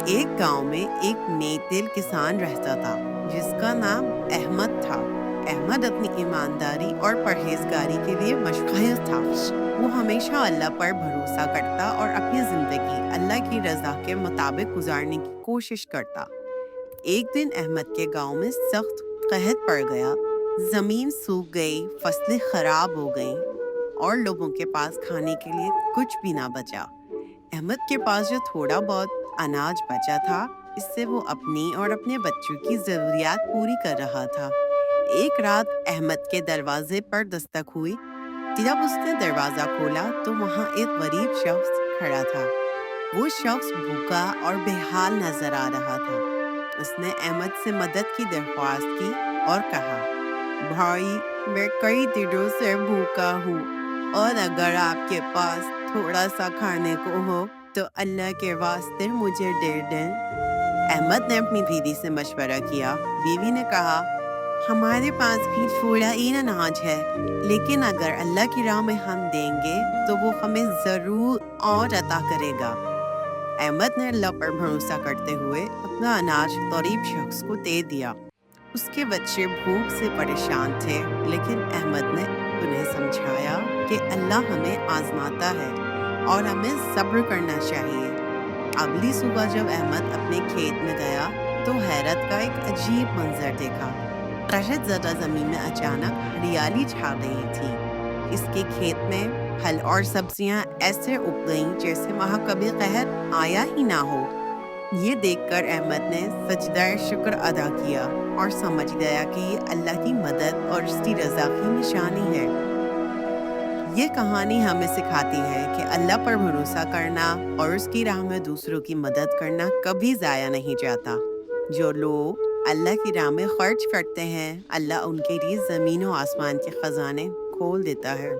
ایک گاؤں میں ایک نیک دل کسان رہتا تھا جس کا نام احمد تھا۔ احمد اپنی ایمانداری اور پرہیزگاری کے لیے مشہور تھا۔ وہ ہمیشہ اللہ پر بھروسہ کرتا اور اپنی زندگی اللہ کی رضا کے مطابق گزارنے کی کوشش کرتا۔ ایک دن احمد کے گاؤں میں سخت قحط پڑ گیا۔ زمین سوکھ گئی، فصلیں خراب ہو گئیں اور لوگوں کے پاس کھانے کے لیے کچھ بھی نہ بچا۔ احمد کے پاس جو تھوڑا بہت اناج بچا تھا، اس سے وہ اپنی اور اپنے بچوں کی ضروریات پوری کر رہا تھا۔ ایک رات احمد کے دروازے پر دستک ہوئی۔ جب اس نے دروازہ کھولا تو وہاں ایک غریب شخص کھڑا تھا۔ وہ شخص بھوکا اور بے حال نظر آ رہا تھا۔ اس نے احمد سے مدد کی درخواست کی اور کہا، بھائی، میں کئی دنوں سے بھوکا ہوں اور اگر آپ کے پاس تھوڑا سا کھانے کو ہو تو اللہ کے واسطے مجھے دے دیں۔ احمد نے اپنی بیوی سے مشورہ کیا۔ بیوی نے کہا، ہمارے پاس بھی تھوڑا ہی اناج ہے، لیکن اگر اللہ کی راہ میں ہم دیں گے تو وہ ہمیں ضرور اور عطا کرے گا۔ احمد نے اللہ پر بھروسہ کرتے ہوئے اپنا اناج غریب شخص کو دے دیا۔ اس کے بچے بھوک سے پریشان تھے، لیکن احمد نے انہیں سمجھایا کہ اللہ ہمیں آزماتا ہے اور ہمیں صبر کرنا چاہیے۔ اگلی صبح جب احمد اپنے کھیت میں گیا تو حیرت کا ایک عجیب منظر دیکھا۔ قحط زدہ زمین میں اچانک ہریالی چھا گئی تھی۔ اس کے کھیت میں پھل اور سبزیاں ایسے اگ گئیں جیسے وہاں کبھی قحط آیا ہی نہ ہو۔ یہ دیکھ کر احمد نے سجدہ شکر ادا کیا اور سمجھ گیا کہ یہ اللہ کی مدد اور اس کی رضا کی نشانی ہے۔ یہ کہانی ہمیں سکھاتی ہے کہ اللہ پر بھروسہ کرنا اور اس کی راہ میں دوسروں کی مدد کرنا کبھی ضائع نہیں جاتا۔ جو لوگ اللہ کی راہ میں خرچ کرتے ہیں، اللہ ان کے لیے زمین و آسمان کے خزانے کھول دیتا ہے۔